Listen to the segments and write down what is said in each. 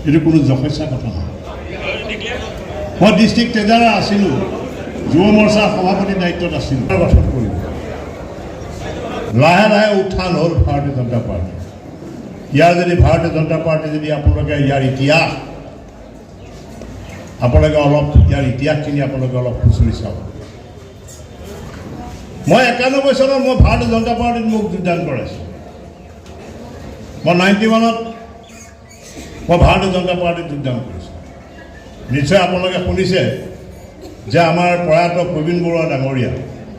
এটা কোনো যথেষ্ট কথা নহয়। মই ডিষ্ট্ৰিক্ট ট্ৰেজাৰাৰ আছিলোঁ, যুৱ মৰ্চাৰ সভাপতি দায়িত্বত আছিলোঁ। গঠন কৰিব লাহে লাহে উত্থান হ'ল ভাৰতীয় জনতা পাৰ্টি। ইয়াৰ যদি ভাৰতীয় জনতা পাৰ্টি যদি আপোনালোকে ইয়াৰ ইতিহাস আপোনালোকে অলপ ইয়াৰ ইতিহাসখিনি আপোনালোকে অলপ খুচৰি চাওক। মই 91 চনত মই ভাৰতীয় জনতা পাৰ্টিত মোক যোগদান কৰাইছোঁ। মই 91ত মই ভাৰতীয় জনতা পাৰ্টিত যোগদান কৰিছোঁ। নিশ্চয় আপোনালোকে শুনিছে যে আমাৰ প্ৰয়াত প্ৰবীণ বৰুৱা ডাঙৰীয়া,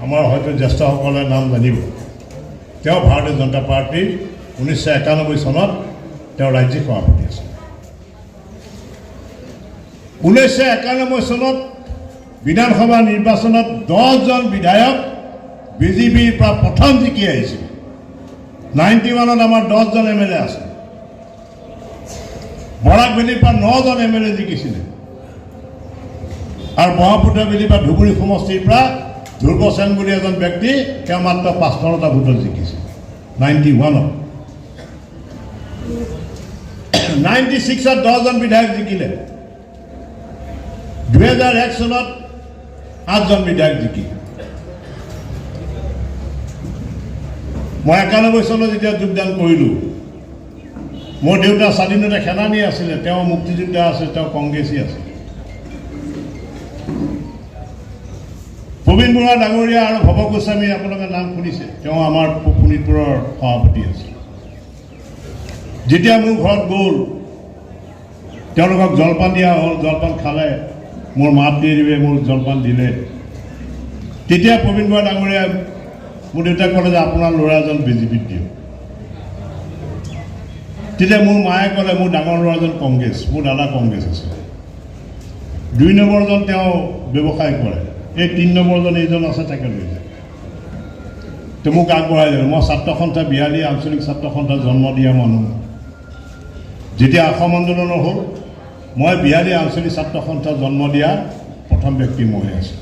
আমাৰ হয়তো জ্যেষ্ঠসকলে নাম জানিব, তেওঁ ভাৰতীয় জনতা পাৰ্টিৰ 1991 চনত তেওঁ ৰাজ্যিক সভাপতি আছিল। 1991 চনত বিধানসভা নিৰ্বাচনত 10জন বিধায়ক বিজেপিৰ পৰা প্ৰথম জিকি আহিছিল। 91ত আমাৰ 10জন MLA আছে। বৰাক ভেলীৰ পৰা 9জন MLA জিকিছিলে আৰু ব্ৰহ্মপুত্ৰ ভেলীৰ পৰা ধুবুৰী সমষ্টিৰ পৰা ধ্ৰুৱ সেন বুলি এজন ব্যক্তি, তেওঁ মাত্ৰ 5টা ভোটত জিকিছিল 91ত। 96ত 10জন বিধায়ক জিকিলে। 2001 চনত 8জন বিধায়ক জিকিলে। মই 91 চনত যেতিয়া যোগদান কৰিলোঁ, মোৰ দেউতা স্বাধীনতা সেনানী আছিলে, তেওঁ মুক্তিযোদ্ধা আছিল, তেওঁ কংগ্ৰেছী আছিল। প্ৰবীণ বৰুৱা ডাঙৰীয়া আৰু ভৱ গোস্বামী আপোনালোকে নাম শুনিছে, তেওঁ আমাৰ শোণিতপুৰৰ সভাপতি আছিল। যেতিয়া মোৰ ঘৰত গ'ল, তেওঁলোকক জলপান দিয়া হ'ল, জলপান খালে, মোৰ মাত দি দিবে, মোৰ জলপান দিলে। তেতিয়া প্ৰবীণ বৰুৱা ডাঙৰীয়াই মোৰ দেউতাক ক'লে যে আপোনাৰ ল'ৰাজন বিজেপিত দিয়ক। তেতিয়া মোৰ মায়ে ক'লে মোৰ ডাঙৰ ল'ৰাজন কংগ্ৰেছ, মোৰ দাদা কংগ্ৰেছ আছে। 2 নম্বৰজন তেওঁ ব্যৱসায় কৰে, এই 3 নম্বৰজন এইজন আছে, তাকে লৈ যায়। তো মোক আগবঢ়াই দিলে। মই ছাত্ৰ সন্থা 42 আঞ্চলিক ছাত্ৰ সন্থা জন্ম দিয়া মানুহ। যেতিয়া অসম আন্দোলনৰ হ'ল, মই 42 আঞ্চলিক ছাত্ৰ সন্থা জন্ম দিয়া প্ৰথম ব্যক্তি মই আছোঁ।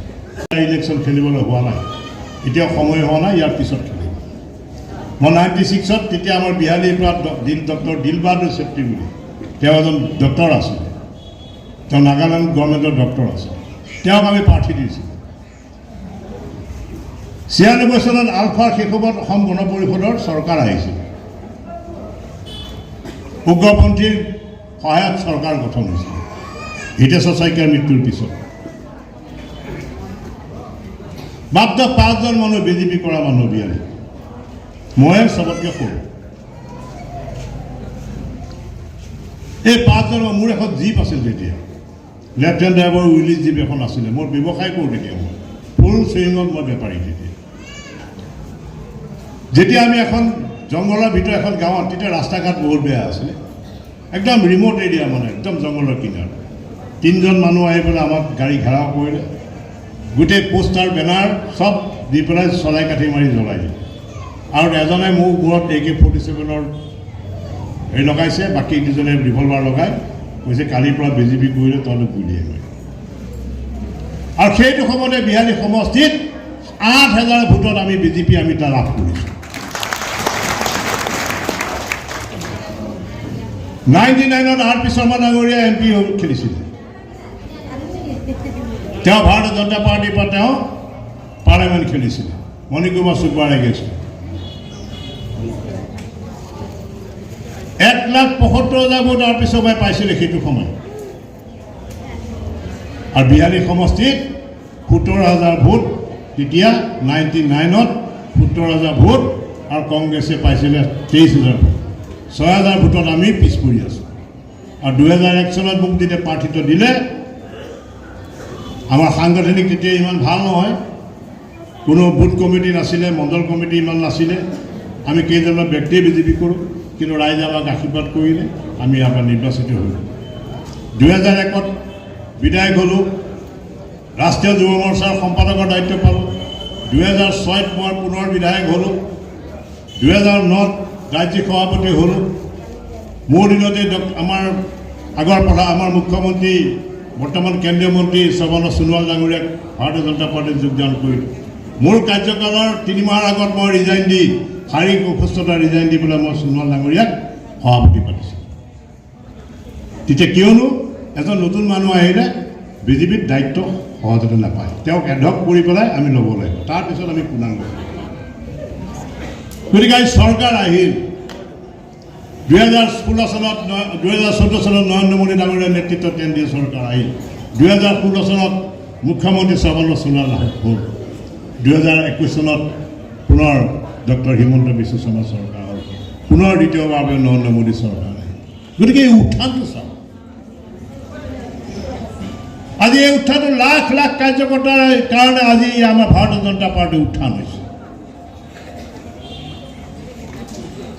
ইলেকশ্যন খেলিবলৈ হোৱা নাই, এতিয়াও সময় হোৱা নাই, ইয়াৰ পিছত খেলিম। মই 96ত তেতিয়া আমাৰ 42ৰ পৰা ডক্টৰ দিলবাহাদুৰ চেত্ৰী বুলি, তেওঁ এজন ডক্টৰ আছিলে, তেওঁ নাগালেণ্ড গভৰ্ণমেণ্টৰ ডক্টৰ আছিল, তেওঁক আমি প্ৰাৰ্থী দিছিলোঁ। 96 চনত আলফাৰ শেষত অসম গণ পৰিষদৰ চৰকাৰ আহিছিল। উগ্ৰপন্থীৰ সহায়ত চৰকাৰ গঠন হৈছিল হিতেশ্বৰ শইকীয়াৰ মৃত্যুৰ পিছত। মাত্ৰ 5জন মানুহ বিজেপি কৰা মানুহ বিয়ালে, মই চবতকৈ সৰু। এই 5জন, মোৰ এখন জীপ আছিল তেতিয়া, লেফটেণ্ট ড্ৰাইভাৰ উইলিছ জীপ এখন আছিলে। মোৰ ব্যৱসায় কৰোঁ তেতিয়া, মই ফুল চুইঙত মই বেপাৰী তেতিয়া। যেতিয়া আমি এখন জংঘলৰ ভিতৰত এখন গাঁৱত, তেতিয়া ৰাস্তা ঘাট বহুত বেয়া আছিলে, একদম ৰিম'ট এৰিয়া, মানে একদম জংঘলৰ কিনাৰত। 3জন মানুহ আহি পেলাই আমাক গাড়ী ঘেৰাও কৰিলে, গোটেই পোষ্টাৰ বেনাৰ চব দি পেলাই চলাই কাঠি মাৰি জ্বলাই দিলে। আৰু এজনে মোৰ মূৰত AK-47 হেৰি লগাইছে, বাকী 2জনে ৰিভলভাৰ লগাই কৈছে কালিৰ পৰা বিজেপি কৰিলে তহঁতে গুলিয়াই গৈ। আৰু সেইটো সময়তে 42 সমষ্টিত 8,000 ভোটত আমি বিজেপি আমি তাত লাভ কৰিছোঁ। 99ত R.P. শৰ্মা ডাঙৰীয়া MP খেলিছিলে। তেওঁ ভাৰতীয় জনতা পাৰ্টিৰ পৰা তেওঁ পাৰ্লিয়ামেণ্ট খেলিছিলে, মণিকুমাৰ চুব্বাৰ এগেইনষ্ট। 1,75,000 vote R.P. শৰ্মাই পাইছিলে সেইটো সময়। আৰু 42 সমষ্টিত 17,000 ভোট, তেতিয়া 99ত 17,000 ভোট, আৰু কংগ্ৰেছে পাইছিলে 23,000 ভোট। 6,000 ভোটত আমি পিছ পৰি আছোঁ। আৰু 2001 চনত মোক যেতিয়া প্ৰাৰ্থিত্ব দিলে, আমাৰ সাংগঠনিক তেতিয়া ইমান ভাল নহয়, কোনো বুথ কমিটি নাছিলে, মণ্ডল কমিটি ইমান নাছিলে। আমি কেইজনমান ব্যক্তিয়ে বিজেপি কৰোঁ, কিন্তু ৰাইজে আমাক আশীৰ্বাদ কৰিলে, আমি ইয়াৰ পৰা নিৰ্বাচিত হ'লোঁ। 2001ত বিধায়ক হ'লোঁ, ৰাষ্ট্ৰীয় যুৱ মৰ্চাৰ সম্পাদকৰ দায়িত্ব পালোঁ। 2006ত মই পুনৰ বিধায়ক হ'লোঁ। 2009 ৰাজ্যিক সভাপতি হ'ল মোৰ দিনতে আমাৰ আগৰ প্ৰধান আমাৰ মুখ্যমন্ত্ৰী বৰ্তমান কেন্দ্ৰীয় মন্ত্ৰী সৰ্বানন্দ সোণোৱাল ডাঙৰীয়াক ভাৰতীয় জনতা পাৰ্টীত যোগদান কৰিলোঁ মোৰ কাৰ্যকালৰ 3 মাহৰ আগত মই ৰিজাইন দি শাৰীৰিক অসুস্থতা ৰিজাইন দি পেলাই মই সোণোৱাল ডাঙৰীয়াক সভাপতি পাতিছোঁ তেতিয়া কিয়নো এজন নতুন মানুহ আহিলে বিজেপিৰ দায়িত্ব সহজতে নাপায় তেওঁক এডক কৰি পেলাই আমি ল'ব লাগিব তাৰপিছত আমি পূৰ্ণাংগ গতিকে চৰকাৰ আহিল 2014 চনত নৰেন্দ্ৰ মোদী ডাঙৰীয়াৰ নেতৃত্বত কেন্দ্ৰীয় চৰকাৰ আহিল 2016 চনত মুখ্যমন্ত্ৰী সৰ্বানন্দ সোণোৱাল হ'ল 2021 চনত পুনৰ ডক্টৰ হিমন্ত বিশ্ব শৰ্মা চৰকাৰ হ'ল পুনৰ দ্বিতীয়বাৰ নৰেন্দ্ৰ মোদী চৰকাৰ আহিল গতিকে এই উত্থানটো চাওক আজি এই উত্থানটো লাখ লাখ কাৰ্যকৰ্তাৰ কাৰণে আজি আমাৰ ভাৰতীয় জনতা পাৰ্টীৰ উত্থান হৈছে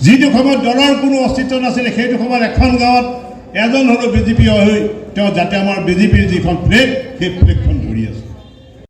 যিটো সময়ত দলৰ কোনো অস্তিত্ব নাছিলে সেইটো সময়ত এখন গাঁৱত এজন হ'লেও বিজেপি হৈ তেওঁ যাতে আমাৰ বিজেপিৰ যিখন ফ্লেগ সেই ফ্লেগখন ধৰি আছে